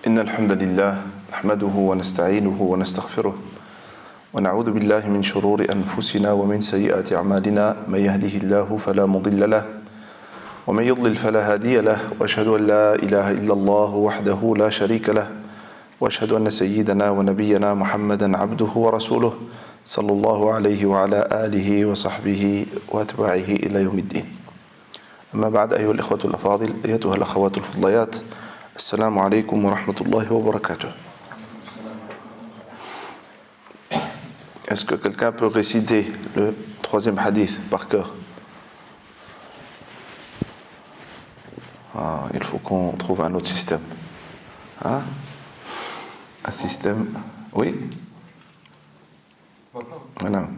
إن الحمد لله نحمده ونستعينه ونستغفره ونعوذ بالله من شرور أنفسنا ومن سيئات أعمالنا من يهده الله فلا مضل له ومن يضلل فلا هادي له وأشهد أن لا إله إلا الله وحده لا شريك له وأشهد أن سيدنا ونبينا محمدا عبده ورسوله صلى الله عليه وعلى آله وصحبه وأتباعه إلى يوم الدين. أما بعد أيها الإخوة الأفاضل أيتها الأخوات الفضليات السلام عليكم ورحمة الله وبركاته. Est-ce que quelqu'un peut réciter le troisième hadith par cœur? Il faut qu'on trouve un autre système. Hein? Un système. Oui? Voilà.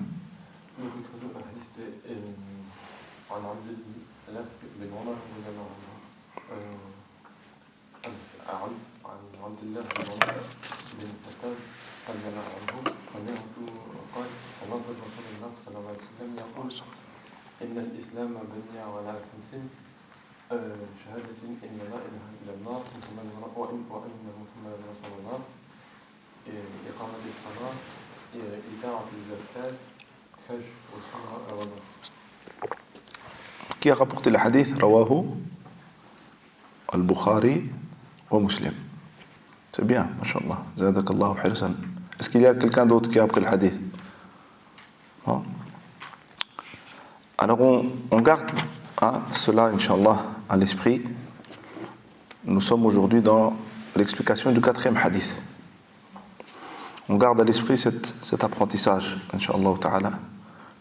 عبد الله بن عمر بن الخطاب رضي الله عنه سمعت قال سمعت رسول الله صلى الله عليه وسلم يقول إن الإسلام بني على خمس شهادة إن لا إله إلا الله وأن محمدا رسول الله إقامة الصلاة إيتاء الزكاة حج وصوم رمضان. Qui a rapporté le hadith? Rawahu al-Bukhari wa Muslim. C'est bien, mashallah. Zadakallahu hirsan. Est-ce qu'il y a quelqu'un d'autre qui a appris le hadith? Non? Alors on garde cela, inshallah, à l'esprit. Nous sommes aujourd'hui dans l'explication du quatrième hadith. On garde à l'esprit cet apprentissage, inshallah ta'ala.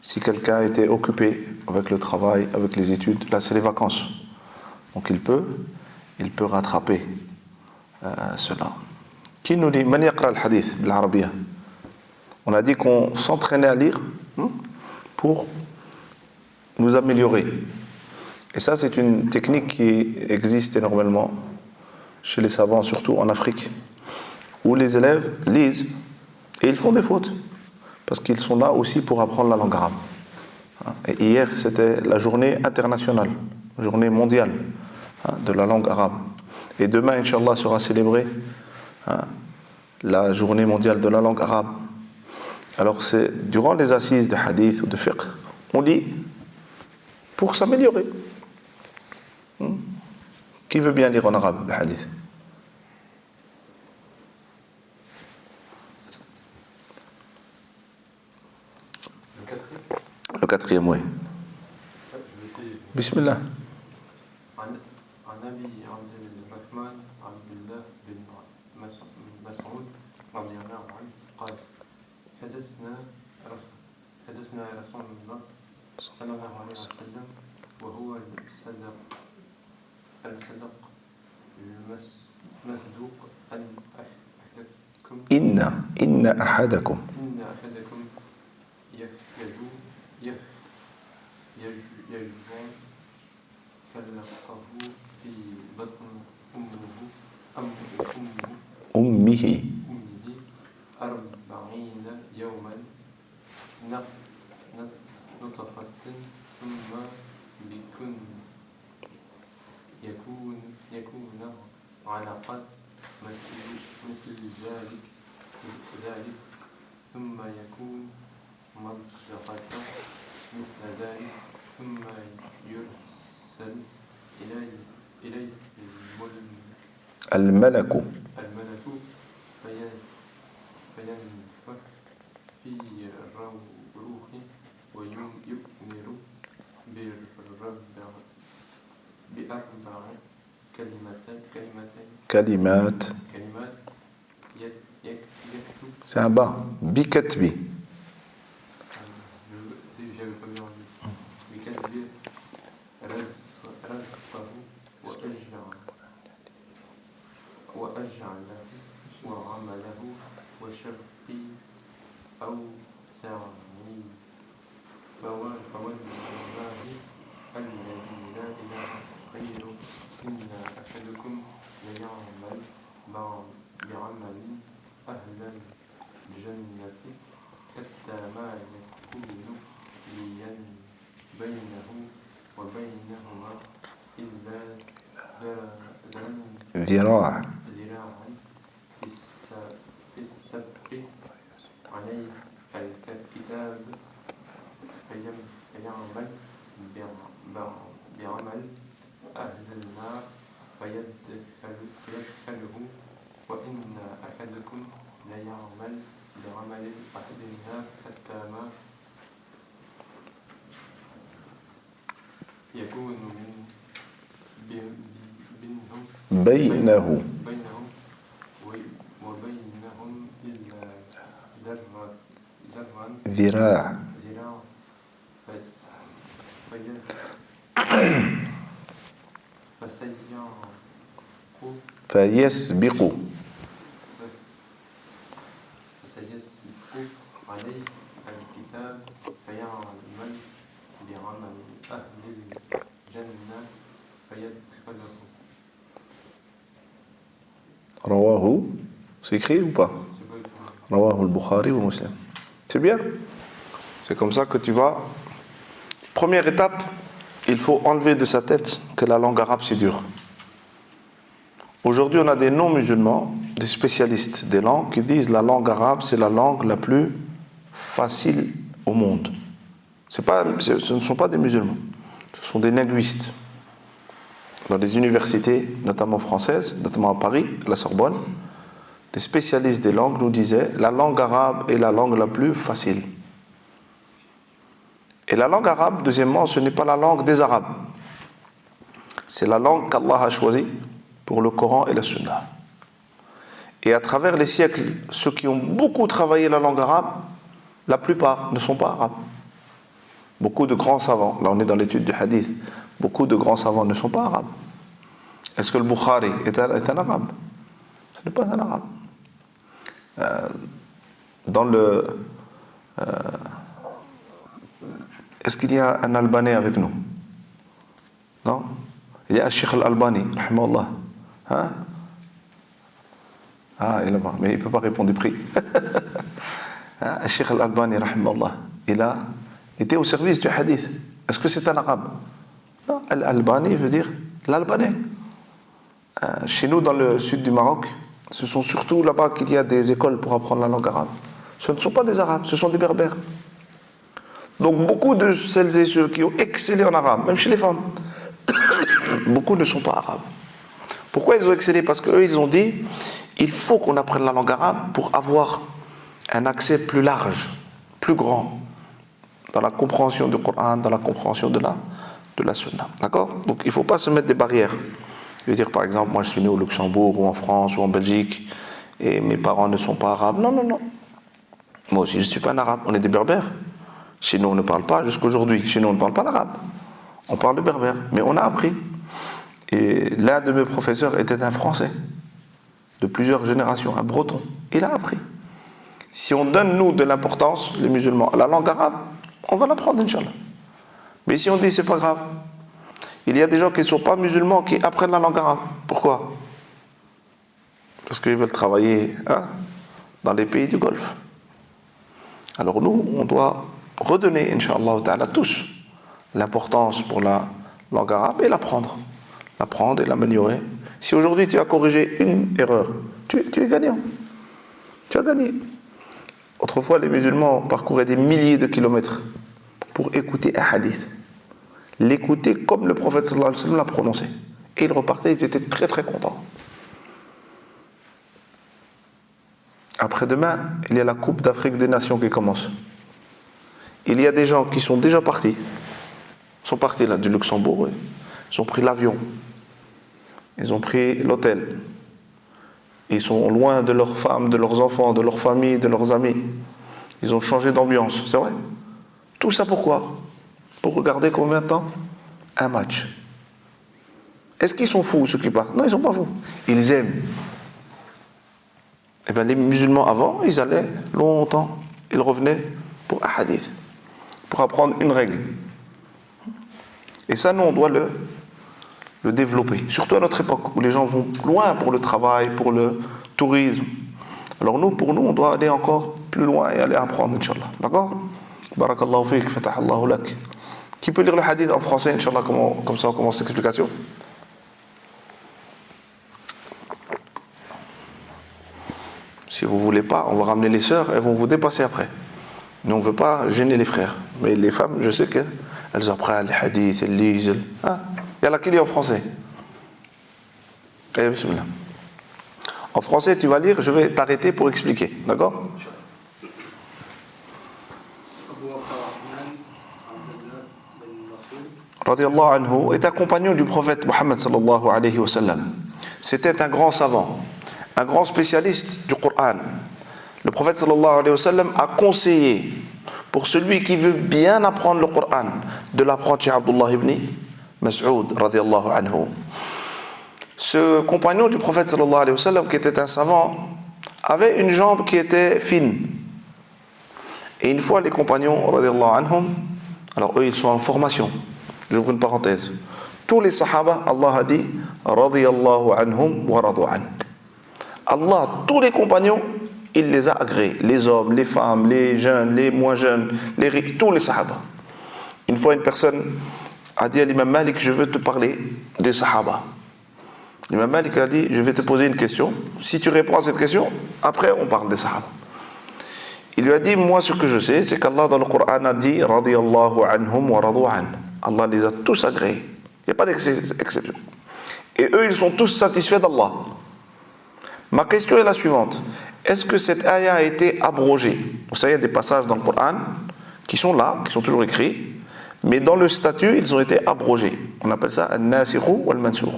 Si quelqu'un était occupé avec le travail, avec les études, là c'est les vacances. Donc il peut rattraper cela. Qui nous dit? Man yaqra al-hadith bil-arabiyya. On a dit qu'on s'entraînait à lire pour nous améliorer. Et ça, c'est une technique qui existe énormément chez les savants, surtout en Afrique, où les élèves lisent et ils font des fautes, parce qu'ils sont là aussi pour apprendre la langue arabe. Et hier, c'était la journée internationale, la journée mondiale de la langue arabe. Et demain, Inch'Allah, sera célébrée la journée mondiale de la langue arabe. Alors, c'est durant les assises de hadith ou de fiqh, on lit pour s'améliorer. Qui veut bien lire en arabe le hadith? Le quatrième, oui. Bismillah. حدثنا رسول الله صلى الله عليه وسلم وهو الصدق المصدوق أن أحدكم إن أحدكم يجوع كلقه في بطن أمه 40 يوما نطفة ثم بكن يكون علقة مثل ذلك ثم يكون مضغة مثل ذلك ثم يرسل إليه الملك فينفخ في الروح ويؤمر بأربع كلمات C'est un bas. Bikatbi. وأجعله وعمله وشرقي أو سعي فوالله الذي لا إله غيره إن أحدكم ليعمل بعمل أهل الجنة حتى ما يكون بينه وبينهما إلا ذراع أحدكم لا يعمل بعمل أحدنا حتى ما يكون بينه وبينهم إلا ذراع فيسبق عليه الكتاب فيعمل بعمل أهل الجنة فيدخله. رواه, c'est écrit ou pas? Rawahu al-Bukhari ou Muslim. C'est bien. C'est comme ça que tu vas. Première étape, il faut enlever de sa tête que la langue arabe c'est dur. Aujourd'hui, on a des non-musulmans, des spécialistes des langues qui disent la langue arabe c'est la langue la plus facile au monde. Ce ne sont pas des musulmans, ce sont des linguistes. Dans les universités, notamment françaises, notamment à Paris, à la Sorbonne, des spécialistes des langues nous disaient la langue arabe est la langue la plus facile. Et la langue arabe, deuxièmement, ce n'est pas la langue des Arabes. C'est la langue qu'Allah a choisie pour le Coran et la Sunna. Et à travers les siècles, ceux qui ont beaucoup travaillé la langue arabe, la plupart ne sont pas arabes. Beaucoup de grands savants, là on est dans l'étude du hadith, beaucoup de grands savants ne sont pas arabes. Est-ce que le Bukhari est un arabe? Ce n'est pas un arabe. Est-ce qu'il y a un Albanais avec nous? Non? Il y a Sheikh al-Albani, rahimahullah. Hein? Ah, il est là-bas, mais il ne peut pas répondre du prix. Sheikh al-Albani, rahimahullah, il a été au service du hadith. Est-ce que c'est un arabe? Non, al-Albani veut dire l'Albanais. Chez nous, dans le sud du Maroc, ce sont surtout là-bas qu'il y a des écoles pour apprendre la langue arabe. Ce ne sont pas des arabes, ce sont des berbères. Donc beaucoup de celles et ceux qui ont excellé en arabe, même chez les femmes, beaucoup ne sont pas arabes. Pourquoi ils ont excellé? Parce qu'eux, ils ont dit, il faut qu'on apprenne la langue arabe pour avoir un accès plus large, plus grand, dans la compréhension du Coran, dans la compréhension de la Sunna. D'accord? Donc il ne faut pas se mettre des barrières. Je veux dire, par exemple, moi je suis né au Luxembourg, ou en France, ou en Belgique, et mes parents ne sont pas arabes. Non, non, non. Moi aussi, je ne suis pas un arabe. On est des berbères. Chez nous, on ne parle pas, jusqu'aujourd'hui, chez nous, on ne parle pas l'arabe. On parle de berbère. Mais on a appris. Et l'un de mes professeurs était un Français, de plusieurs générations, un Breton. Il a appris. Si on donne, nous, de l'importance, les musulmans, à la langue arabe, on va l'apprendre, Inch'Allah. Mais si on dit, c'est pas grave, il y a des gens qui ne sont pas musulmans qui apprennent la langue arabe. Pourquoi? Parce qu'ils veulent travailler dans les pays du Golfe. Alors nous, on doit redonner, Inch'Allah ta'ala, tous, l'importance pour la langue arabe et l'apprendre et l'améliorer. Si aujourd'hui tu as corrigé une erreur, tu es gagnant. Tu as gagné. Autrefois, les musulmans parcouraient des milliers de kilomètres pour écouter un hadith. L'écouter comme le prophète sallallahu alayhi wa sallam l'a prononcé. Et ils repartaient, ils étaient très très contents. Après-demain, il y a la Coupe d'Afrique des Nations qui commence. Il y a des gens qui sont déjà partis. Ils sont partis là du Luxembourg. Ils ont pris l'avion. Ils ont pris l'hôtel. Ils sont loin de leurs femmes, de leurs enfants, de leur famille, de leurs amis. Ils ont changé d'ambiance, c'est vrai. Tout ça pourquoi? Pour regarder combien de temps? Un match. Est-ce qu'ils sont fous ceux qui partent? Non, ils ne sont pas fous. Ils aiment. Eh bien, les musulmans avant, ils allaient longtemps. Ils revenaient pour un hadith, pour apprendre une règle. Et ça, nous, on doit le développer. Surtout à notre époque, où les gens vont loin pour le travail, pour le tourisme. Alors nous, pour nous, on doit aller encore plus loin et aller apprendre, Inch'Allah. D'accord? Barakallahu fik, fatahallahu lak. Qui peut lire le hadith en français, Inch'Allah, comme ça on commence l'explication? Si vous ne voulez pas, on va ramener les sœurs, elles vont vous dépasser après. Nous, on ne veut pas gêner les frères. Mais les femmes, je sais qu'elles apprennent les hadiths, elles lisent. Il y a la qui lit en français. Et bismillah. En français, tu vas lire, je vais t'arrêter pour expliquer. D'accord? Radiallahu anhu est un compagnon du prophète Mohammed sallallahu alayhi wa sallam. C'était un grand savant, un grand spécialiste du Coran. Le prophète sallallahu alayhi wa sallam a conseillé pour celui qui veut bien apprendre le Coran de l'apprendre chez Abdullah ibn Mas'ud radiallahu anhu. Ce compagnon du prophète sallallahu alayhi wa sallam, qui était un savant, avait une jambe qui était fine. Et une fois les compagnons radiallahu anhum, alors eux ils sont en formation, j'ouvre une parenthèse, tous les sahaba, Allah a dit radiyallahu anhum wa radu an. Allah, tous les compagnons, il les a agréés, les hommes, les femmes, les jeunes, les moins jeunes, les riches, tous les sahaba. Une fois une personne a dit à l'imam Malik, je veux te parler des sahaba. L'imam Malik a dit, je vais te poser une question, si tu réponds à cette question, après on parle des sahaba. Il lui a dit, moi ce que je sais, c'est qu'Allah dans le Coran a dit radiyallahu anhum wa radu an. Allah les a tous agréés, il n'y a pas d'exception. Et eux ils sont tous satisfaits d'Allah. Ma question est la suivante, est-ce que cette ayah a été abrogée? Vous savez, il y a des passages dans le Coran qui sont là, qui sont toujours écrits, mais dans le statut ils ont été abrogés. On appelle ça al-nasikhu wal-mansukh.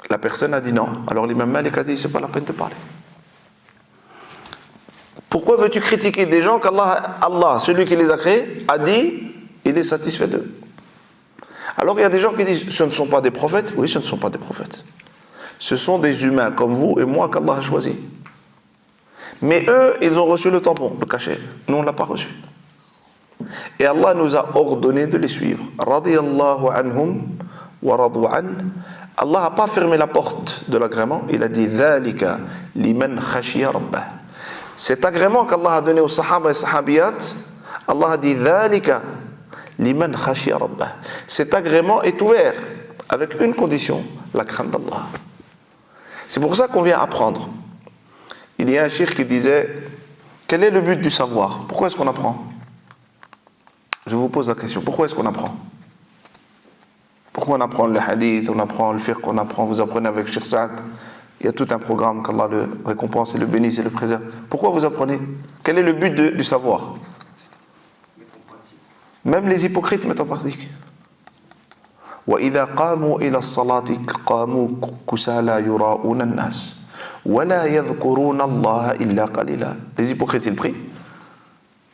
La personne a dit non. Alors l'imam Malik a dit, c'est pas la peine de parler. Pourquoi veux-tu critiquer des gens qu'Allah, celui qui les a créés, a dit, il est satisfait d'eux? Alors il y a des gens qui disent, ce ne sont pas des prophètes. Oui, ce ne sont pas des prophètes. Ce sont des humains comme vous et moi qu'Allah a choisi. Mais eux, ils ont reçu le tampon, le cachet. Nous, on ne l'a pas reçu. Et Allah nous a ordonné de les suivre. Radiyallahu anhum wa radu an. Allah n'a pas fermé la porte de l'agrément. Il a dit Dhalika liman khashiya rabbah. Cet agrément qu'Allah a donné aux sahaba et sahabiyat, Allah a dit Dhalika liman khashiya rabbah. Cet agrément est ouvert avec une condition, la crainte d'Allah. C'est pour ça qu'on vient apprendre. Il y a un cheikh qui disait, quel est le but du savoir? Pourquoi est-ce qu'on apprend? Je vous pose la question, pourquoi est-ce qu'on apprend? Pourquoi on apprend le hadith, on apprend le fiqh, vous apprenez avec Cheikh Saad? Il y a tout un programme qu'Allah le récompense et le bénisse et le préserve. Pourquoi vous apprenez? Quel est le but du savoir? Même les hypocrites mettent en pratique. وَإِذَا قَامُوا إِلَى الصَّلَاةِ قَامُوا كُسَالَى يُرَاءُونَ النَّاسِ وَلَا يَذْكُرُونَ اللَّهَ إِلَّا قَلِيلًا. Les hypocrites, ils prient.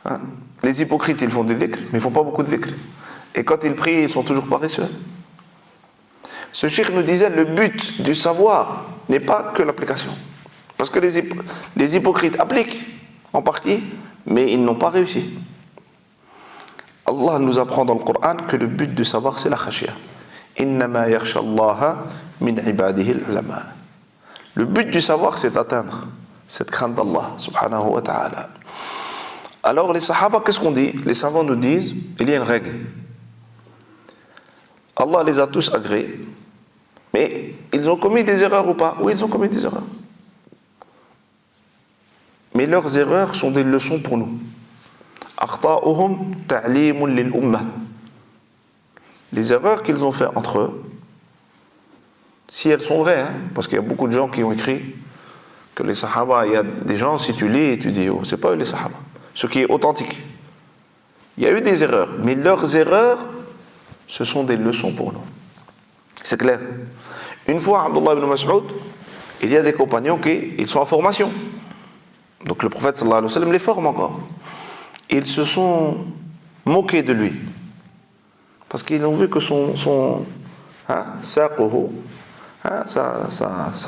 Hein? Les hypocrites, ils font des dhikr, mais ils ne font pas beaucoup de dhikr. Et quand ils prient, ils sont toujours paresseux. Ce cheikh nous disait, le but du savoir n'est pas que l'application. Parce que les hypocrites appliquent en partie, mais ils n'ont pas réussi. Allah nous apprend dans le Coran que le but du savoir, c'est la khashia. Innama yakhsha Allaha min ibadihi al-ulama. Le but du savoir, c'est d'atteindre cette crainte d'Allah, subhanahu wa ta'ala. Alors les sahaba, qu'est-ce qu'on dit? Les savants nous disent, il y a une règle. Allah les a tous agréés, mais ils ont commis des erreurs ou pas? Oui, ils ont commis des erreurs. Mais leurs erreurs sont des leçons pour nous. Akhta'uhum ta'limun lil ummah. Les erreurs qu'ils ont faites entre eux, si elles sont vraies, hein, parce qu'il y a beaucoup de gens qui ont écrit que les sahaba, il y a des gens, si tu lis et tu dis, oh, c'est pas eux les sahaba, ce qui est authentique. Il y a eu des erreurs, mais leurs erreurs, ce sont des leçons pour nous. C'est clair. Une fois, Abdullah ibn Mas'ud, il y a des compagnons qui ils sont en formation. Donc le prophète sallallahu alayhi wa sallam les forme encore. Ils se sont moqués de lui. Parce qu'ils ont vu que sa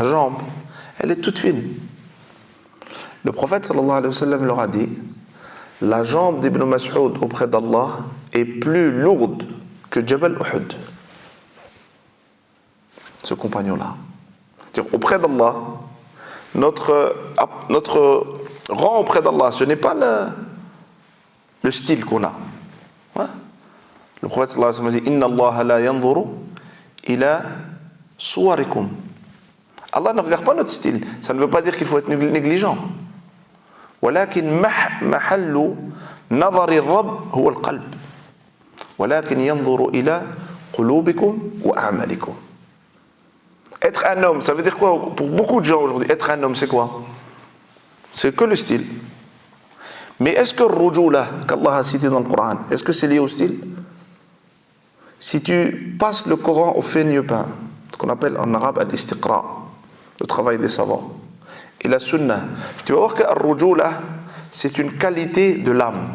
jambe, elle est toute fine. Le prophète sallallahu alayhi wa sallam leur a dit, la jambe d'Ibn Mas'ud auprès d'Allah est plus lourde que Jabal Uhud. Ce compagnon-là. C'est-à-dire, auprès d'Allah, notre rang auprès d'Allah, ce n'est pas le style qu'on a. Ouais. Le prophète sallallahu alayhi wa sallam dit Inna Allah la yanzuru ila suwarikum. Allah ne regarde pas notre style. Ça ne veut pas dire qu'il faut être négligent. ولكن محل نظر الرب هو القلب. ولكن ينظر إلى قلوبكم وأعمالكم. Être un homme, ça veut dire quoi pour beaucoup de gens aujourd'hui? Être un homme, c'est quoi? C'est que le style. Mais est-ce que le rujula qu'Allah a cité dans le Coran, est-ce que c'est lié au style? Si tu passes le Coran au feigne-pain, ce qu'on appelle en arabe al-istiqra, le travail des savants, et la sunna, tu vas voir que al-rujula, c'est une qualité de l'âme.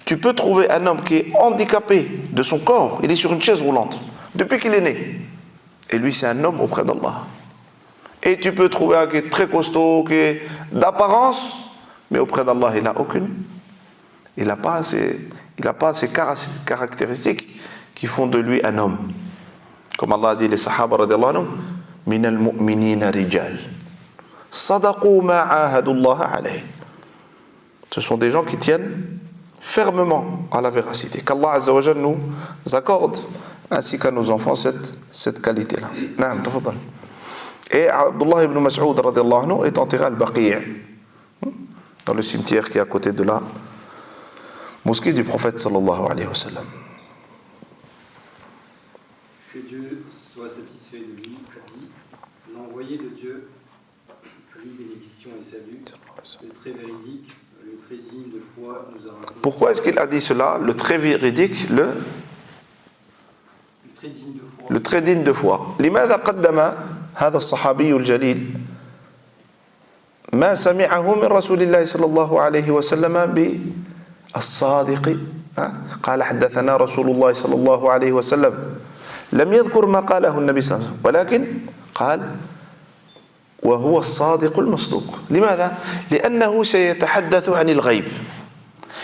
Tu peux trouver un homme qui est handicapé de son corps, il est sur une chaise roulante, depuis qu'il est né. Et lui, c'est un homme auprès d'Allah. Et tu peux trouver un qui est très costaud, qui est d'apparence, mais auprès d'Allah, il n'a aucune. Il n'a pas ces caractéristiques qui font de lui un homme. Comme Allah a dit, les Sahaba, radiyallahu anhum, min al-mu'minina rijal. Sadaqu ma ahadullah alayh. Ce sont des gens qui tiennent fermement à la véracité. Qu'Allah Azza wa Jalla nous accorde, ainsi qu'à nos enfants, cette qualité-là. Naam, tafadhal. Et Abdullah ibn Mas'ud radiyallahu anhu est enterré à Al-Baqi', dans le cimetière qui est à côté de la mosquée du prophète sallallahu alayhi wa sallam. Que Dieu soit satisfait de lui, a dit l'envoyé de Dieu, lui bénédiction et salut, le très véridique, le très digne de foi nous a raconté. Pourquoi est-ce qu'il a dit cela? Le très véridique, le très digne de foi. Le très digne de foi. لماذا قدم هذا الصحابي الجليل ما سمعه من رسول الله صلى الله عليه وسلم بالصادق؟ قال حدثنا رسول الله صلى الله عليه وسلم. لم يذكر ما قاله النبي صلى الله عليه وسلم، ولكن قال وهو الصادق المصدوق. لماذا؟ لأنه سيتحدث عن الغيب،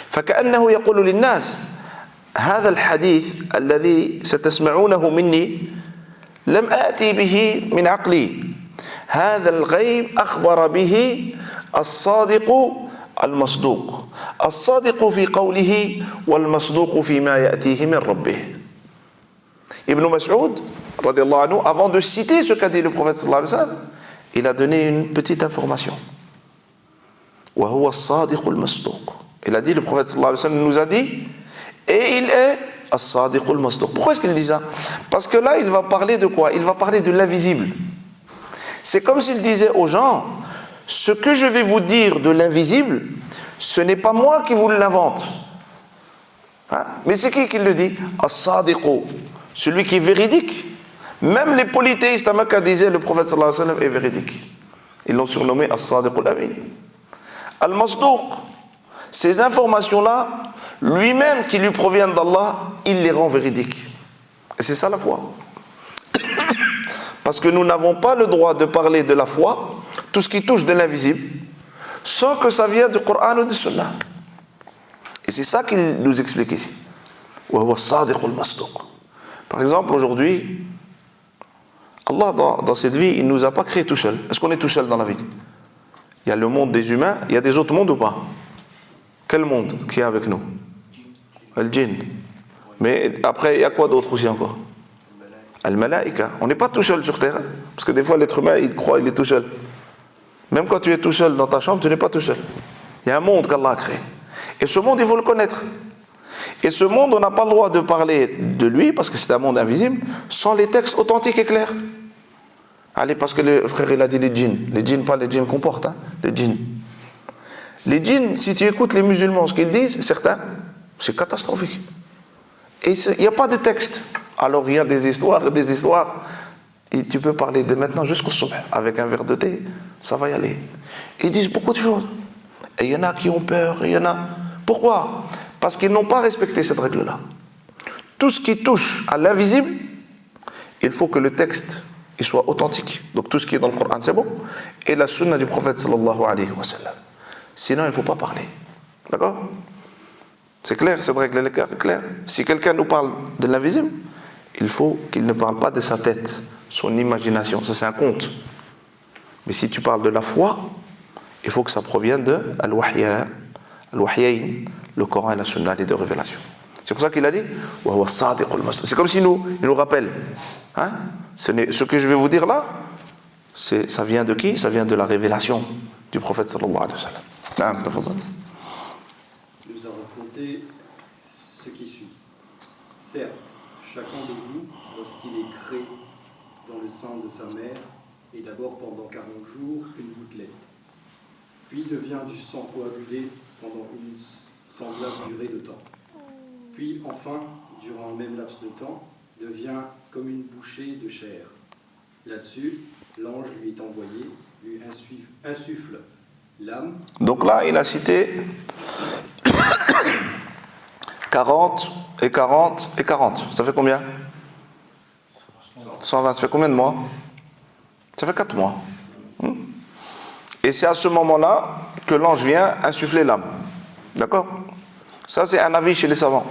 فكأنه يقول للناس هذا الحديث الذي ستسمعونه مني لم آتي به من عقلي، هذا الغيب أخبر به الصادق المصدوق، الصادق في قوله والمصدوق فيما يأتيه من ربه. Ibn Mas'ud, radiallahu anhu, avant de citer ce qu'a dit le prophète sallallahu alayhi wa sallam, il a donné une petite information. وهو الصادق المصدوق. Il a dit, le prophète sallallahu alayhi wa sallam nous a dit, et il est as-sadiq al-masduq. Pourquoi est-ce qu'il dit ça? Parce que là, il va parler de quoi? Il va parler de l'invisible. C'est comme s'il disait aux gens, ce que je vais vous dire de l'invisible, ce n'est pas moi qui vous l'invente. Mais c'est qui le dit? As-sadiq, celui qui est véridique. Même les polythéistes à Mecca disaient, le prophète sallallahu alayhi wa sallam est véridique. Ils l'ont surnommé as-sadiq al-amin. Al-masduq, ces informations-là, lui-même qui lui proviennent d'Allah, il les rend véridiques. Et c'est ça la foi. Parce que nous n'avons pas le droit de parler de la foi, tout ce qui touche de l'invisible, sans que ça vienne du Coran ou du Sunnah. Et c'est ça qu'il nous explique ici. Par exemple, aujourd'hui, Allah, dans cette vie, il ne nous a pas créés tout seul. Est-ce qu'on est tout seul dans la vie? Il y a le monde des humains, il y a des autres mondes ou pas? Quel monde qui est avec nous? Al-Jinn. Mais après, il y a quoi d'autre aussi encore? Al-Malaïka. On n'est pas tout seul sur terre. Parce que des fois, l'être humain, il croit qu'il est tout seul. Même quand tu es tout seul dans ta chambre, tu n'es pas tout seul. Il y a un monde qu'Allah a créé. Et ce monde, il faut le connaître. Et ce monde, on n'a pas le droit de parler de lui, parce que c'est un monde invisible, sans les textes authentiques et clairs. Allez, parce que le frère, il a dit les djinns. Les djinns, pas les djinns qu'on porte, les djinns. Les djinns, si tu écoutes les musulmans, ce qu'ils disent, certains, c'est catastrophique. Et il n'y a pas de texte. Alors il y a des histoires et des histoires. Et tu peux parler de maintenant jusqu'au subh. Avec un verre de thé, ça va y aller. Ils disent beaucoup de choses. Et il y en a qui ont peur, et il y en a... Pourquoi? Parce qu'ils n'ont pas respecté cette règle-là. Tout ce qui touche à l'invisible, il faut que le texte il soit authentique. Donc tout ce qui est dans le Coran, c'est bon. Et la sunna du prophète sallallahu alayhi wa sallam. Sinon, il ne faut pas parler. D'accord? C'est clair, cette règle est claire. Si quelqu'un nous parle de l'invisible, il faut qu'il ne parle pas de sa tête, son imagination. Ça, c'est un conte. Mais si tu parles de la foi, il faut que ça provienne de Al-Wahyayn, le Coran et la Sunna, les deux révélations. C'est pour ça qu'il a dit c'est comme s'il nous rappelle. Ce que je vais vous dire là, ça vient de qui? Ça vient de la révélation du prophète sallallahu alayhi wa sallam. Il nous a raconté ce qui suit. Certes, chacun de vous, lorsqu'il est créé, sein de sa mère est d'abord pendant 40 jours une gouttelette, puis devient du sang coagulé pendant une semblable durée de temps. Puis enfin, durant le même laps de temps, devient comme une bouchée de chair. Là-dessus, l'ange lui est envoyé, lui insuffle l'âme. Donc là, il a cité 40 et 40 et 40. Ça fait combien? 120. Ça fait combien de mois? Ça fait 4 mois. Et c'est à ce moment-là que l'ange vient insuffler l'âme. D'accord? Ça, c'est un avis chez les savants.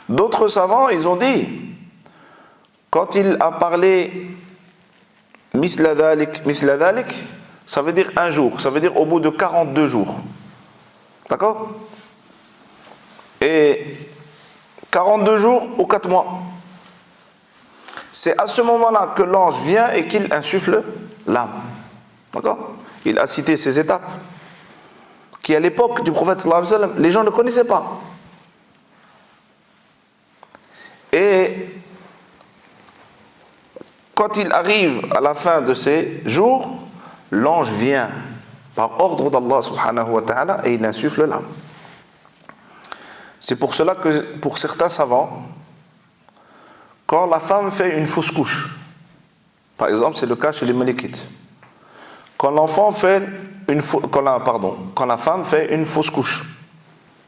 D'autres savants, ils ont dit, quand il a parlé misla dhalik, ça veut dire un jour, ça veut dire au bout de 42 jours. D'accord? Et 42 jours ou 4 mois. C'est à ce moment-là que l'ange vient et qu'il insuffle l'âme. D'accord? Il a cité ces étapes qui, à l'époque du prophète sallallahu alayhi wa sallam, les gens ne connaissaient pas. Et quand il arrive à la fin de ces jours, l'ange vient par ordre d'Allah subhanahu wa ta'ala et il insuffle l'âme. C'est pour cela que pour certains savants, quand la femme fait une fausse couche, par exemple c'est le cas chez les Malikites, quand la femme fait une fausse couche,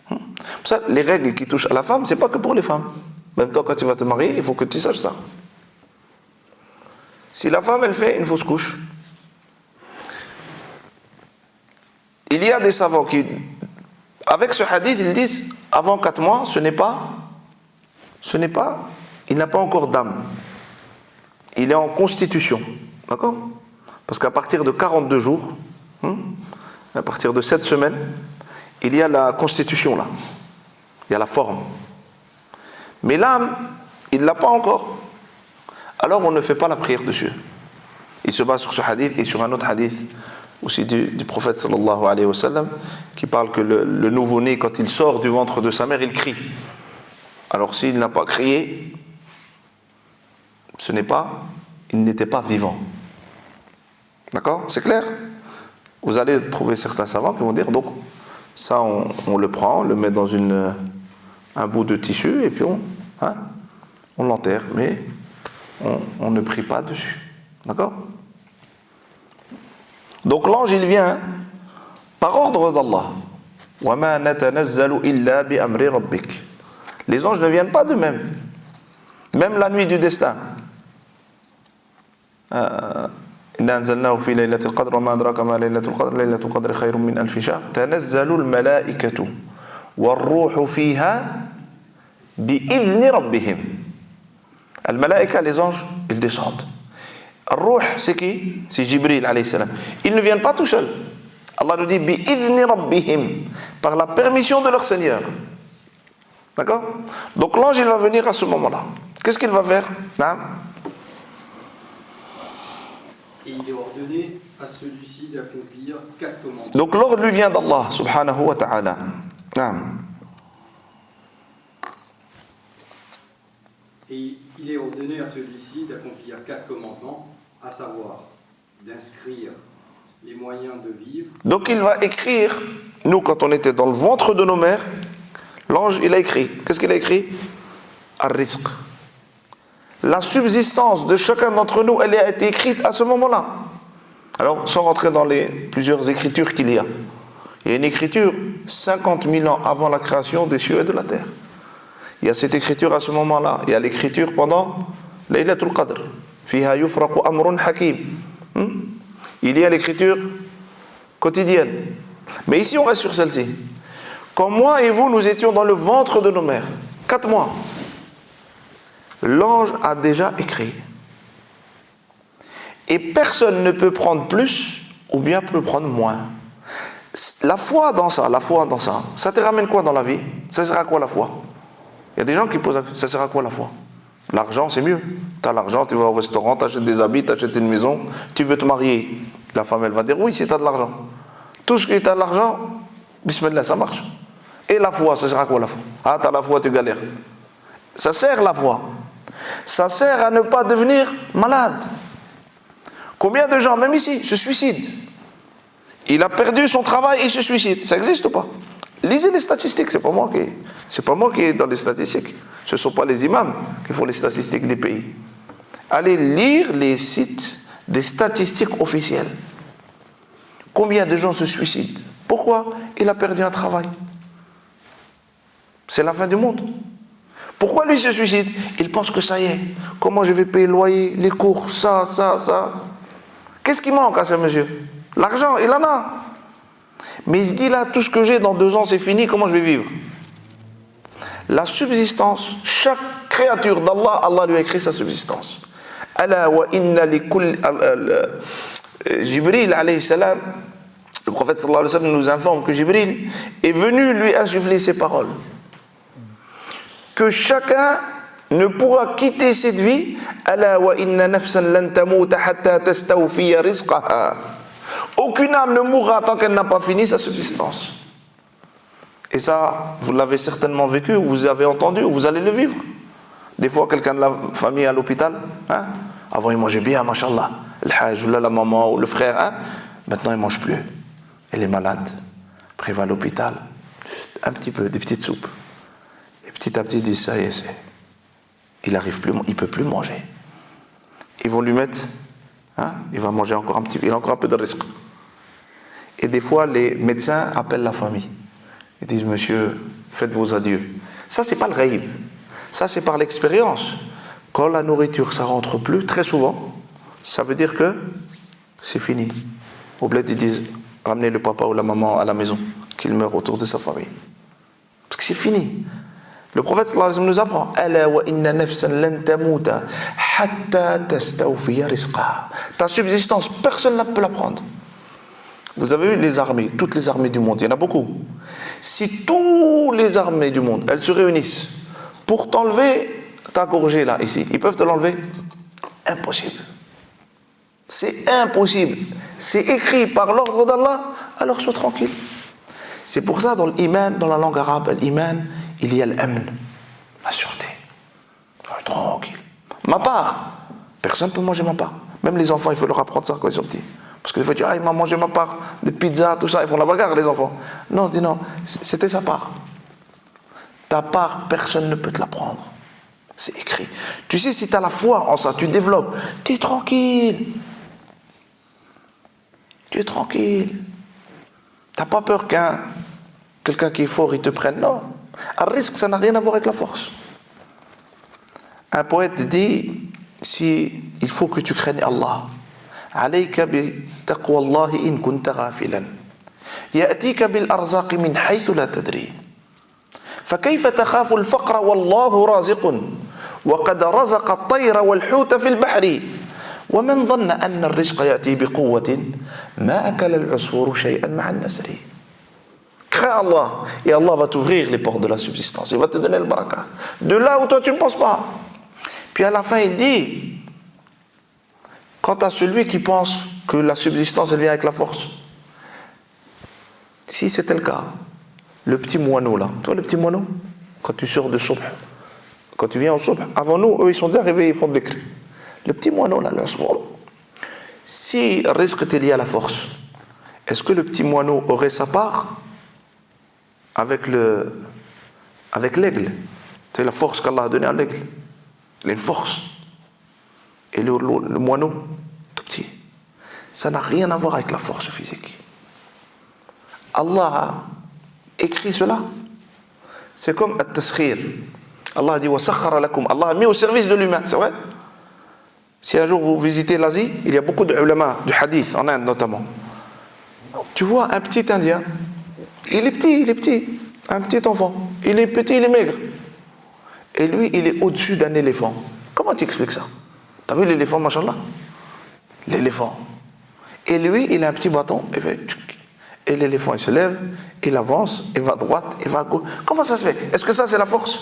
pour ça, les règles qui touchent à la femme, c'est pas que pour les femmes. Même toi, quand tu vas te marier, il faut que tu saches ça. Si la femme, elle fait une fausse couche, il y a des savants qui, avec ce hadith, ils disent, avant 4 mois, il n'a pas encore d'âme. Il est en constitution. D'accord? Parce qu'à partir de 42 jours, à partir de 7 semaines, il y a la constitution là. Il y a la forme. Mais l'âme, il ne l'a pas encore. Alors on ne fait pas la prière dessus. Il se base sur ce hadith et sur un autre hadith aussi du prophète sallallahu alayhi wa sallam qui parle que le nouveau-né, quand il sort du ventre de sa mère, il crie. Alors s'il n'a pas crié, il n'était pas vivant. D'accord? C'est clair? Vous allez trouver certains savants qui vont dire, donc ça on le prend, on le met dans un bout de tissu et puis on l'enterre, mais on ne prie pas dessus. D'accord? Donc l'ange il vient par ordre d'Allah. وَمَا نَتَنَزَّلُ إِلَّا بِأَمْرِ رَبِّكَ. Les anges ne viennent pas d'eux-mêmes. Même la nuit du destin. إِنَّا أَنزَلْنَاهُ فِي لَيْلَةِ الْقَدْرِ وَمَا أَدْرَاكَ مَا لَيْلَةُ الْقَدْرِ لَيْلَةُ الْقَدْرِ خَيْرٌ مِّنْ أَلْفِ شَهْرٍ تَنَزَّلُ الْمَلَائِكَةُ وَالرُّوحُ فِيهَا بِإِذْنِ رَبِّهِمْ. Al-Malaïka, les anges, ils descendent. Al-Ruh, c'est qui? C'est Jibril alayhi salam. Ils ne viennent pas tout seuls. Allah nous dit bi'idhni rabbihim, par la permission de leur Seigneur. D'accord? Donc l'ange il va venir à ce moment-là. Qu'est-ce qu'il va faire? Et il est ordonné à celui-ci d'accomplir 4 commandements. Donc l'ordre lui vient d'Allah subhanahu wa ta'ala. Et il est ordonné à celui-ci d'accomplir 4 commandements, à savoir d'inscrire les moyens de vivre. Donc il va écrire, nous quand on était dans le ventre de nos mères, l'ange il a écrit. Qu'est-ce qu'il a écrit? Ar-rizq. La subsistance de chacun d'entre nous, elle a été écrite à ce moment-là. Alors, sans rentrer dans les plusieurs écritures qu'il y a. Il y a une écriture 50 000 ans avant la création des cieux et de la terre. Il y a cette écriture à ce moment-là. Il y a l'écriture pendant Laylatul Qadr. Fiha yufraqu amrun hakim. Il y a l'écriture quotidienne. Mais ici, on reste sur celle-ci. Quand moi et vous, nous étions dans le ventre de nos mères, 4 mois, l'ange a déjà écrit. Et personne ne peut prendre plus ou bien peut prendre moins. La foi dans ça, ça te ramène quoi dans la vie? Ça sert à quoi la foi? Il y a des gens qui posent, ça sert à quoi la foi? L'argent c'est mieux. Tu as l'argent, tu vas au restaurant, tu achètes des habits, tu achètes une maison, tu veux te marier. La femme elle va dire oui si tu as de l'argent. Tout ce qui est à l'argent, bismillah, ça marche. Et la foi, ça sert à quoi la foi? Ah, tu as la foi, tu galères. Ça sert la foi. Ça sert à ne pas devenir malade. Combien de gens, même ici, se suicident? Il a perdu son travail et il se suicide. Ça existe ou pas? Lisez les statistiques, c'est pas moi qui est dans les statistiques. Ce ne sont pas les imams qui font les statistiques des pays. Allez lire les sites des statistiques officielles. Combien de gens se suicident? Pourquoi? Il a perdu un travail. C'est la fin du monde. Pourquoi lui se suicide? Il pense que ça y est. Comment je vais payer le loyer, les cours, ça. Qu'est-ce qui manque à ce monsieur? L'argent, il en a. Mais il se dit là, tout ce que j'ai dans 2 ans, c'est fini, comment je vais vivre? La subsistance, chaque créature d'Allah, Allah lui a écrit sa subsistance. Ala wa inna li kulli Jibril alayhi salam, le prophète sallallahu alayhi wa sallam nous informe que Jibril est venu lui insuffler ces paroles. Que chacun ne pourra quitter cette vie. Ala wa inna nafsan lan tamuta hatta tastawfiya rizqaha. Aucune âme ne mourra tant qu'elle n'a pas fini sa subsistance. Et ça, vous l'avez certainement vécu, ou vous avez entendu, ou vous allez le vivre. Des fois, quelqu'un de la famille à l'hôpital, hein? Avant il mangeait bien, machallah, le hajj, ou la maman, ou le frère, hein? Maintenant il ne mange plus. Elle est malade. Après il va à l'hôpital, un petit peu, des petites soupes. Et petit à petit, ils disent ça y est, il n'arrive plus, il ne peut plus manger. Ils vont lui mettre, hein? Il va manger encore un petit peu, il a encore un peu de risque. Et des fois, les médecins appellent la famille. Ils disent, monsieur, faites vos adieux. Ça, c'est pas le ghaïb. Ça, c'est par l'expérience. Quand la nourriture, ça rentre plus, très souvent, ça veut dire que c'est fini. Au bled, ils disent, ramenez le papa ou la maman à la maison, qu'il meure autour de sa famille. Parce que c'est fini. Le prophète sallallahu alayhi wa sallam nous apprend, Ala wa inna nafsan lan tamuta hatta tastawfiya rizqaha. Ta subsistance, personne ne peut la prendre. Vous avez vu les armées, toutes les armées du monde, il y en a beaucoup. Si toutes les armées du monde, elles se réunissent pour t'enlever ta gorgée là, ici, ils peuvent te l'enlever? Impossible. C'est impossible. C'est écrit par l'ordre d'Allah, alors sois tranquille. C'est pour ça, dans l'iman, dans la langue arabe, l'iman, il y a l'amn, la sûreté. Tranquille. Ma part, personne ne peut manger ma part. Même les enfants, il faut leur apprendre ça quand ils sont petits. Parce que des fois, tu dis, ah, il m'a mangé ma part de pizza, tout ça, ils font la bagarre, les enfants. Non, dis non, c'était sa part. Ta part, personne ne peut te la prendre. C'est écrit. Tu sais, si tu as la foi en ça, tu développes, tu es tranquille. Tu es tranquille. Tu n'as pas peur quelqu'un qui est fort, il te prenne. Non. Un risque, ça n'a rien à voir avec la force. Un poète dit, il faut que tu craignes Allah. عليك بتقوى الله إن كنت غافلا يأتيك بالأرزاق من حيث لا تدري فكيف تخاف الفقر والله رازق وقد رزق الطير والحوت في البحر ومن ظن أن الرزق يأتي بقوة ما أكل العصفور شيئا مع النسر. Crains Allah et Allah va t'ouvrir les portes de la subsistance, il va te donner le baraka de là où toi tu ne penses pas. Puis à la fin il dit, quant à celui qui pense que la subsistance elle vient avec la force, si c'était le cas, le petit moineau là, toi le petit moineau, quand tu sors de Subh, quand tu viens au Subh, avant nous, eux ils sont déjà arrivés, ils font des cris. Le petit moineau là, si le risque était lié à la force, est-ce que le petit moineau aurait sa part avec l'aigle? C'est la force qu'Allah a donnée à l'aigle. Il a une force. Et le moineau, tout petit, ça n'a rien à voir avec la force physique. Allah a écrit cela. C'est comme at-taskhir. Allah a dit wa sakhara lakum. Allah a mis au service de l'humain, c'est vrai? Si un jour vous visitez l'Asie, il y a beaucoup de ulama, du hadith, en Inde notamment. Tu vois un petit Indien, il est petit, un petit enfant, il est petit, il est maigre. Et lui, il est au-dessus d'un éléphant. Comment tu expliques ça? T'as vu l'éléphant, machallah? L'éléphant. Et lui, il a un petit bâton, et l'éléphant, il se lève, il avance, il va à droite, il va à gauche. Comment ça se fait? Est-ce que ça, c'est la force?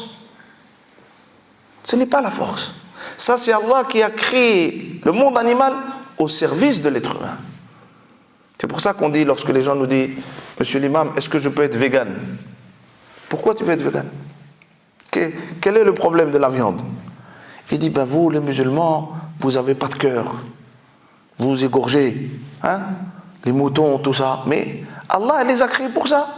Ce n'est pas la force. Ça, c'est Allah qui a créé le monde animal au service de l'être humain. C'est pour ça qu'on dit, lorsque les gens nous disent, Monsieur l'imam, est-ce que je peux être vegan? Pourquoi tu veux être vegan? Quel est le problème de la viande? Il dit, vous les musulmans, vous n'avez pas de cœur. Vous vous égorgez, hein? Les moutons, tout ça. Mais Allah les a créés pour ça.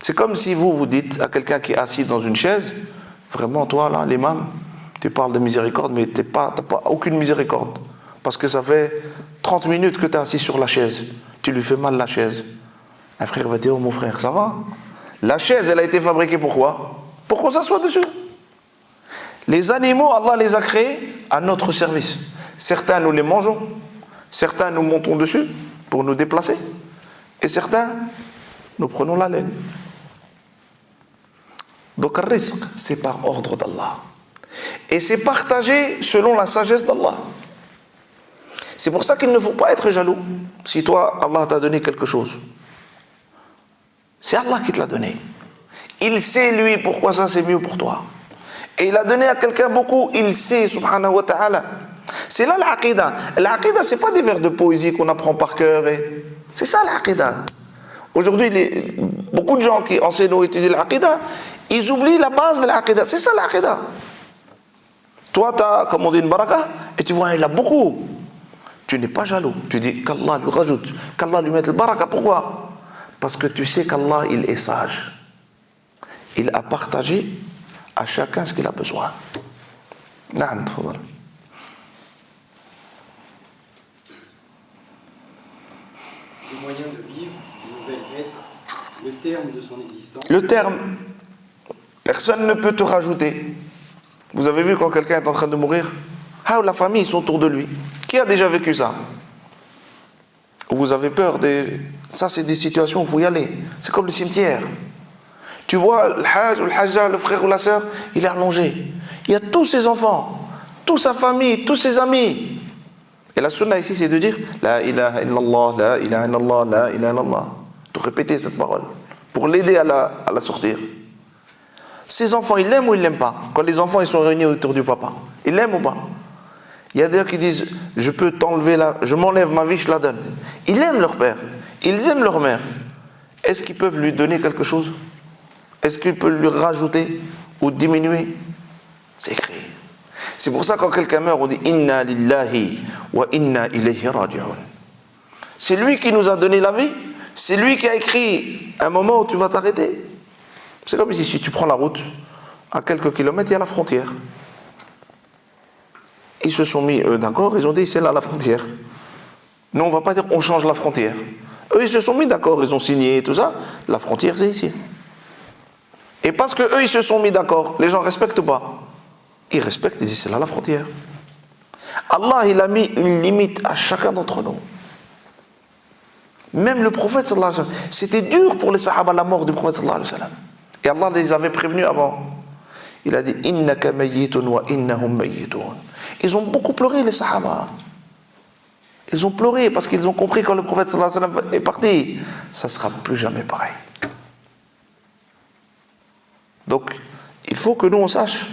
C'est comme si vous dites à quelqu'un qui est assis dans une chaise, vraiment toi là, l'imam, tu parles de miséricorde, mais t'as pas aucune miséricorde. Parce que ça fait 30 minutes que tu es assis sur la chaise. Tu lui fais mal la chaise. Un frère va dire, oh mon frère, ça va? La chaise, elle a été fabriquée pour quoi? Pour qu'on s'assoie dessus. Les animaux, Allah les a créés à notre service. Certains, nous les mangeons. Certains, nous montons dessus pour nous déplacer. Et certains, nous prenons la laine. Donc, le rizq, c'est par ordre d'Allah. Et c'est partagé selon la sagesse d'Allah. C'est pour ça qu'il ne faut pas être jaloux. Si toi, Allah t'a donné quelque chose, c'est Allah qui te l'a donné. Il sait, lui, pourquoi ça c'est mieux pour toi. Et il a donné à quelqu'un beaucoup, il sait, subhanahu wa ta'ala. C'est là l'aqidah. L'aqidah, c'est pas des vers de poésie qu'on apprend par cœur. C'est ça l'aqidah. Aujourd'hui, beaucoup de gens qui enseignent ou étudient l'aqidah, ils oublient la base de l'aqidah. C'est ça l'aqidah. Toi, tu as, comme on dit, une baraka, et tu vois, il a beaucoup. Tu n'es pas jaloux. Tu dis qu'Allah lui rajoute, qu'Allah lui mette le baraka. Pourquoi? Parce que tu sais qu'Allah, il est sage. Il a partagé à chacun ce qu'il a besoin. Naam, tfadal. Le moyen de vivre devait être le terme de son existence. Le terme, personne ne peut te rajouter. Vous avez vu quand quelqu'un est en train de mourir, la famille, ils sont autour de lui. Qui a déjà vécu ça? Vous avez peur des... Ça, c'est des situations où il faut y aller. C'est comme le cimetière. Tu vois, le hajj ou le hajja, le frère ou la sœur, il est allongé. Il y a tous ses enfants, toute sa famille, tous ses amis. Et la sunna ici, c'est de dire La ilaha illallah, la ilaha illallah, la ilaha illallah. De répéter cette parole pour l'aider à la sortir. Ses enfants, ils l'aiment ou ils l'aiment pas? Quand les enfants ils sont réunis autour du papa, ils l'aiment ou pas? Il y a des gens qui disent je peux t'enlever je m'enlève ma vie, je la donne. Ils aiment leur père, ils aiment leur mère. Est-ce qu'ils peuvent lui donner quelque chose? Est-ce qu'ils peuvent lui rajouter ou diminuer? C'est écrit. C'est pour ça quand quelqu'un meurt, on dit Inna lillahi wa inna ilayhi raji'un. C'est lui qui nous a donné la vie. C'est lui qui a écrit un moment où tu vas t'arrêter. C'est comme si tu prends la route, à quelques kilomètres, il y a la frontière. Ils se sont mis, eux, d'accord, ils ont dit c'est là la frontière. Nous, on ne va pas dire on change la frontière. Eux, ils se sont mis d'accord, ils ont signé tout ça. La frontière, c'est ici. Et parce que eux, ils se sont mis d'accord, les gens ne respectent pas. Ils respectent, ils disent c'est là la frontière. Allah, il a mis une limite à chacun d'entre nous. Même le prophète, sallallahu alayhi wa sallam, c'était dur pour les sahaba la mort du prophète, sallallahu alayhi wa sallam. Et Allah les avait prévenus avant. Il a dit Innaka mayyitun wa innahum mayyitun. Ils ont beaucoup pleuré, les sahaba. Ils ont pleuré parce qu'ils ont compris quand le prophète sallallahu alayhi wa sallam est parti, ça ne sera plus jamais pareil. Donc, il faut que nous on sache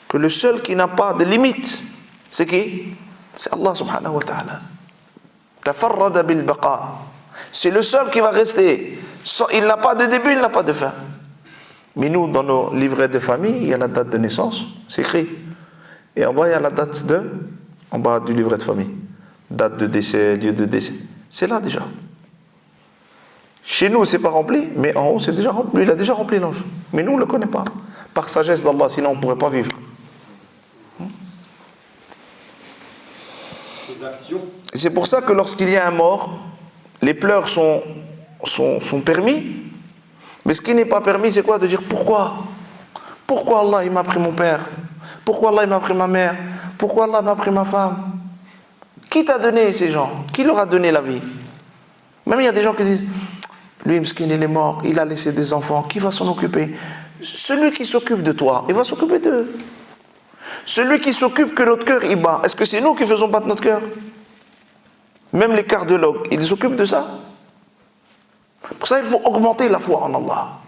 que le seul qui n'a pas de limite, c'est qui? C'est Allah subhanahu wa ta'ala. Tafarrada bil baqa. C'est le seul qui va rester. Il n'a pas de début, il n'a pas de fin. Mais nous, dans nos livrets de famille, il y a la date de naissance, c'est écrit. Et en bas, il y a la date en bas du livret de famille. Date de décès, lieu de décès. C'est là déjà. Chez nous, c'est pas rempli, mais en haut, c'est déjà rempli. Lui, il a déjà rempli l'ange. Mais nous, on ne le connaît pas. Par sagesse d'Allah, sinon on ne pourrait pas vivre. Ses actions. C'est pour ça que lorsqu'il y a un mort, les pleurs sont permis. Mais ce qui n'est pas permis, c'est quoi? De dire pourquoi? Pourquoi Allah il m'a pris mon père? Pourquoi Allah il m'a pris ma mère? Pourquoi Allah m'a pris ma femme? Qui t'a donné ces gens? Qui leur a donné la vie? Même il y a des gens qui disent lui, Mskin, il est mort, il a laissé des enfants, qui va s'en occuper? Celui qui s'occupe de toi, il va s'occuper d'eux. Celui qui s'occupe que notre cœur il bat, est-ce que c'est nous qui faisons battre notre cœur? Même les cardiologues, ils s'occupent de ça. Pour ça, il faut augmenter la foi en Allah.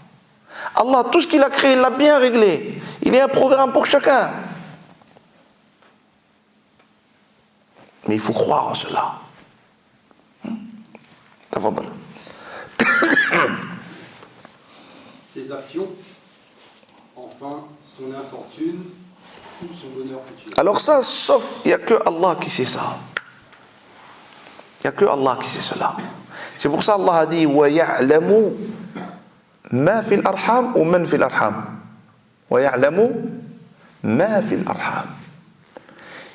Allah, tout ce qu'il a créé, il l'a bien réglé. Il y a un programme pour chacun. Mais il faut croire en cela. Tafadal. Ses actions, enfin, son infortune ou son bonheur futur. Alors ça, sauf, il n'y a que Allah qui sait ça. Il n'y a que Allah qui sait cela. C'est pour ça Allah a dit وَيَعْلَمُ مَا فِي الْأَرْحَامِ ou مَنْ فِي الْأَرْحَامِ وَيَعْلَمُ مَا فِي الْأَرْحَامِ.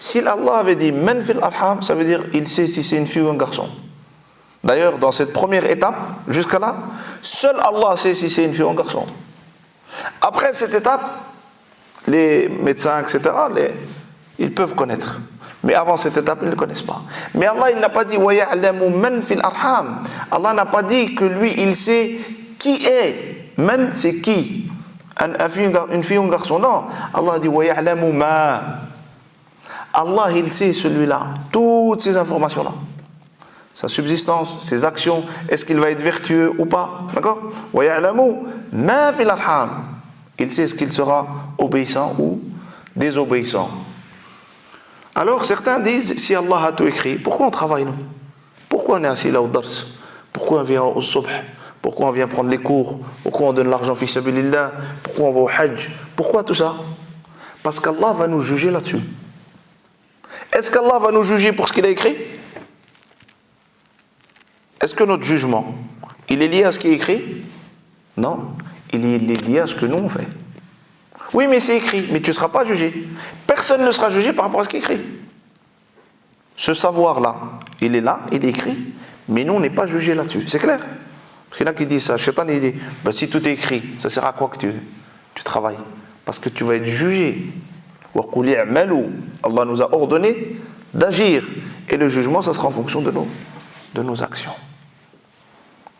Si Allah avait dit man fil arham, ça veut dire il sait si c'est une fille ou un garçon. D'ailleurs, dans cette première étape, jusqu'à là, seul Allah sait si c'est une fille ou un garçon. Après cette étape, les médecins, etc., ils peuvent connaître. Mais avant cette étape, ils ne connaissent pas. Mais Allah, il n'a pas dit wa ya'lamu man fil arham. Allah n'a pas dit que lui, il sait qui est. Man, c'est qui? Une fille ou un garçon. Non. Allah dit wa ya'lamu ma. Allah, il sait celui-là, toutes ces informations-là. Sa subsistance, ses actions, est-ce qu'il va être vertueux ou pas? D'accord? Wa ya'lamu ma fil arham. Il sait ce qu'il sera obéissant ou désobéissant. Alors certains disent, si Allah a tout écrit, pourquoi on travaille nous? Pourquoi on est assis là au dars? Pourquoi on vient au subh? Pourquoi on vient prendre les cours? Pourquoi on donne l'argent fi sabilillah? Pourquoi on va au hajj? Pourquoi tout ça? Parce qu'Allah va nous juger là-dessus. Est-ce qu'Allah va nous juger pour ce qu'il a écrit? Est-ce que notre jugement, il est lié à ce qui est écrit? Non, il est lié à ce que nous on fait. Oui, mais c'est écrit, mais tu ne seras pas jugé. Personne ne sera jugé par rapport à ce qui est écrit. Ce savoir-là, il est là, il est écrit, mais nous on n'est pas jugé là-dessus. C'est clair? Parce qu'il y en a qui disent ça. Shaitan il dit, ben, si tout est écrit, ça sert à quoi que tu travailles? Parce que tu vas être jugé. Allah nous a ordonné d'agir. Et le jugement, ça sera en fonction de nos actions.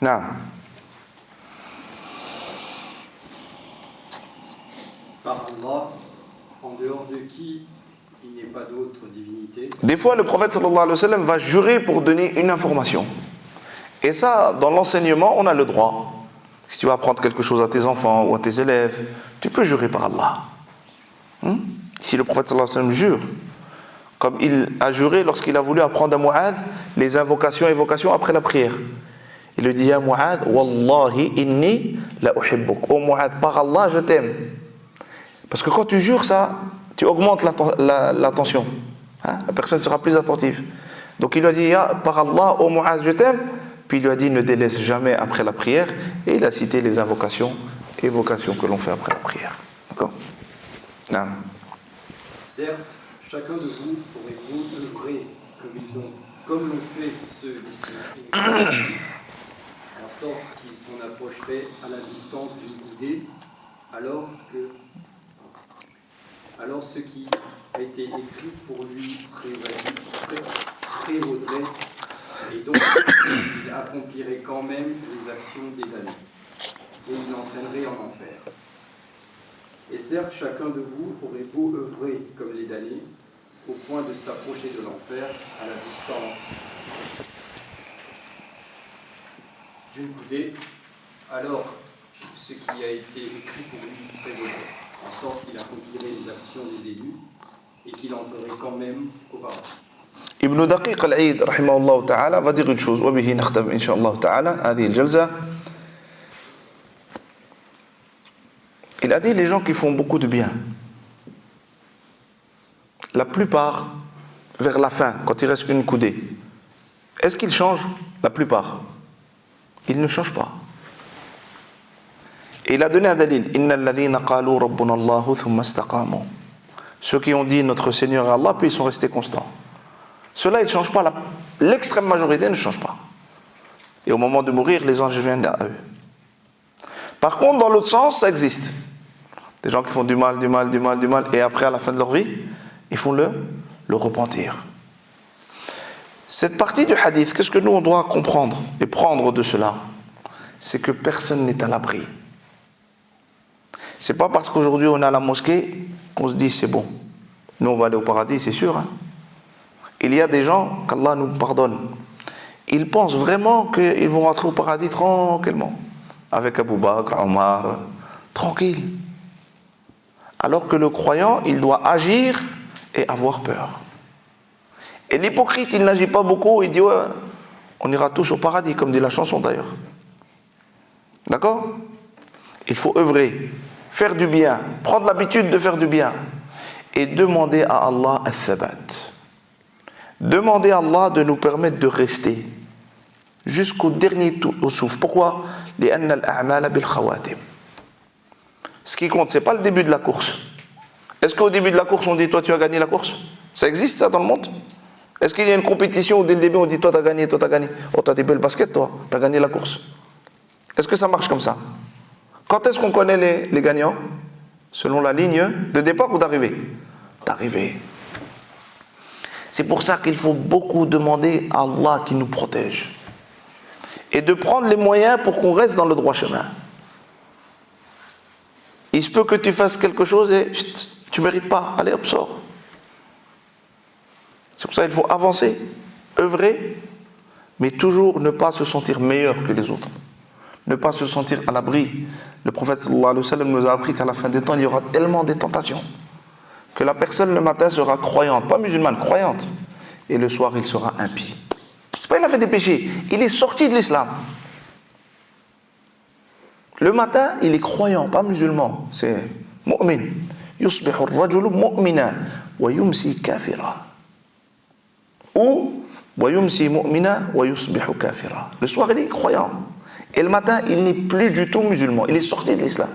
Non. Par Allah, en dehors de qui il n'est pas d'autre divinité. Des fois, le prophète sallallahu alayhi wa sallam va jurer pour donner une information. Et ça, dans l'enseignement, on a le droit. Si tu vas apprendre quelque chose à tes enfants ou à tes élèves, tu peux jurer par Allah. Si le prophète sallallahu alayhi wa sallam jure, comme il a juré lorsqu'il a voulu apprendre à Mu'adh les invocations et évocations après la prière. Il lui dit à Mu'adh, Wallahi inni la uhibbuk. Oh Mu'adh, par Allah, je t'aime. Parce que quand tu jures ça, tu augmentes l'attention. La personne sera plus attentive. Donc il lui a dit, par Allah, oh Mu'adh, je t'aime. Puis il lui a dit, ne délaisse jamais après la prière. Et il a cité les invocations et évocations que l'on fait après la prière. D'accord? Non. Certes, chacun de vous aurait beau œuvrer comme l'ont fait ceux destinés en sorte qu'ils s'en approcheraient à la distance d'une coudée, alors ce qui a été écrit pour lui prévaudrait, et donc il accomplirait quand même les actions des damnés, et il l'entraînerait en enfer. Et certes, chacun de vous aurait beau œuvrer comme les damnés, au point de s'approcher de l'enfer à la distance d'une coudée, alors ce qui a été écrit pour lui prévaudrait, en sorte qu'il accomplirait les actions des élus et qu'il entrerait quand même au paradis. Ibn Daqiq al-Eid, rahimahullah ta'ala, va dire une chose. وبه نختم إن شاء الله تعالى هذه الجلسة. Il a dit les gens qui font beaucoup de bien, la plupart, vers la fin, quand il reste qu'une coudée, est-ce qu'ils changent? La plupart. Ils ne changent pas. Et il a donné un dalil. Inna alladhina qalu rabbuna Allahu thumma istaqamu. Ceux qui ont dit notre Seigneur est Allah, puis ils sont restés constants. Ceux-là, ils ne changent pas. L'extrême majorité ne change pas. Et au moment de mourir, les anges viennent à eux. Par contre, dans l'autre sens, ça existe. Des gens qui font du mal, et après, à la fin de leur vie, ils font le repentir. Cette partie du hadith, qu'est-ce que nous, on doit comprendre et prendre de cela? C'est que personne n'est à l'abri. C'est pas parce qu'aujourd'hui on est à la mosquée qu'on se dit c'est bon. Nous, on va aller au paradis, c'est sûr. Il y a des gens, qu'Allah nous pardonne, ils pensent vraiment qu'ils vont rentrer au paradis tranquillement. Avec Abu Bakr, Omar, tranquille. Alors que le croyant, il doit agir et avoir peur. Et l'hypocrite, il n'agit pas beaucoup, il dit ouais, on ira tous au paradis, comme dit la chanson d'ailleurs. D'accord? Il faut œuvrer, faire du bien, prendre l'habitude de faire du bien et demander à Allah al-thabat. Demandez à Allah de nous permettre de rester jusqu'au dernier souffle. Pourquoi? لأن الأعمال بالخواتم. Ce qui compte, ce n'est pas le début de la course. Est-ce qu'au début de la course, on dit, toi, tu as gagné la course? Ça existe, ça, dans le monde? Est-ce qu'il y a une compétition où, dès le début, on dit, toi, tu as gagné, toi, tu as gagné? Oh, tu as des belles baskets, toi, tu as gagné la course. Est-ce que ça marche comme ça? Quand est-ce qu'on connaît les gagnants? Selon la ligne de départ ou d'arrivée? D'arrivée. C'est pour ça qu'il faut beaucoup demander à Allah qui nous protège. Et de prendre les moyens pour qu'on reste dans le droit chemin. Il se peut que tu fasses quelque chose et tu ne mérites pas. Allez, hop, sors. C'est pour ça qu'il faut avancer, œuvrer, mais toujours ne pas se sentir meilleur que les autres. Ne pas se sentir à l'abri. Le prophète sallallahu alayhi wa sallam nous a appris qu'à la fin des temps, il y aura tellement de tentations que la personne le matin sera croyante, pas musulmane, croyante. Et le soir, il sera impie. C'est pas qu'il a fait des péchés, il est sorti de l'islam. Le matin, il est croyant, pas musulman, c'est mu'min. Yusbihu ar-rajulu mu'mina wa yumsi kafira. Ou wa yumsi mu'mina wa yusbihu kafira. Le soir, il est croyant. Et le matin, il n'est plus du tout musulman. Il est sorti de l'islam.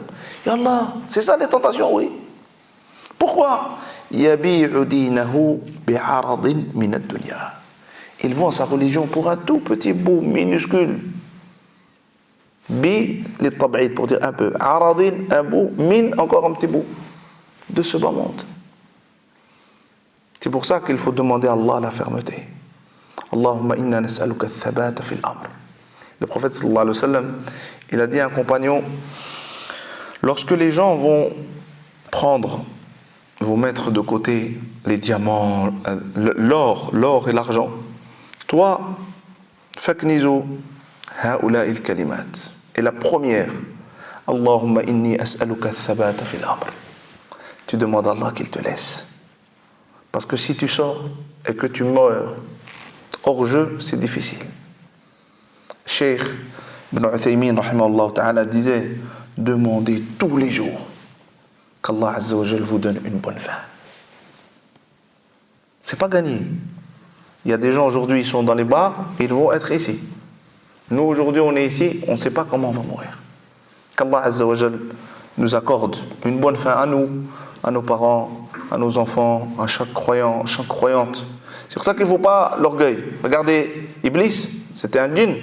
Ya Allah, c'est ça les tentations, oui. Pourquoi? Yabi'u dinahu bi'aradin min ad-dunya. Il vend sa religion pour un tout petit bout minuscule. Bi, les tab'id, pour dire un peu. Aradin, un bout. Min, encore un petit bout. De ce bas monde. C'est pour ça qu'il faut demander à Allah la fermeté. Allahumma inna nas'aluka al-thabata fil amr. Le prophète sallallahu alayhi wa sallam, il a dit à un compagnon, lorsque les gens vont mettre de côté les diamants, l'or et l'argent, toi, faknizu haoula il kalimat. Et la première, Allahumma inni as'aluka thabata fil amr. Tu demandes à Allah qu'il te laisse. Parce que si tu sors et que tu meurs hors jeu, c'est difficile. Cheikh Ibn Uthaymin rahimahullah ta'ala disait, demandez tous les jours qu'Allah Azza wa Jal vous donne une bonne fin. C'est pas gagné. Il y a des gens aujourd'hui, ils sont dans les bars, ils vont être ici. Nous aujourd'hui, on est ici, on ne sait pas comment on va mourir. Qu'Allah Azza wa Jal nous accorde une bonne fin à nous, à nos parents, à nos enfants, à chaque croyant, à chaque croyante. C'est pour ça qu'il ne faut pas l'orgueil. Regardez, Iblis, c'était un djinn.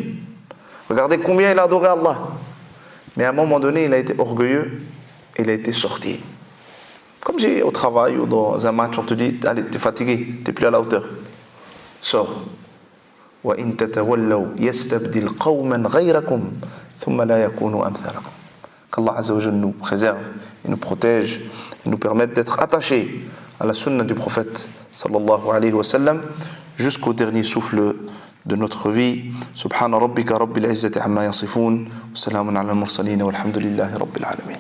Regardez combien il a adoré Allah. Mais à un moment donné, il a été orgueilleux et il a été sorti. Comme si au travail ou dans un match, on te dit, allez, t'es fatigué, t'es plus à la hauteur. Sors. وَإِن تَتَوَلَّوْا يَسْتَبْدِلْ قَوْمًا غَيْرَكُمْ ثُمَّ لَا يَكُونُوا أَمْثَالَكُمْ. Qu'Allah Azza wa Jalla nous préserve et nous protège et nous permette d'être attachés à la sunna du prophète sallallahu alayhi wa sallam jusqu'au dernier souffle de notre vie. Subhana rabbika rabbil izzati amma yasifun. Wa salamun ala al-mursalin walhamdulillahi rabbil alamin.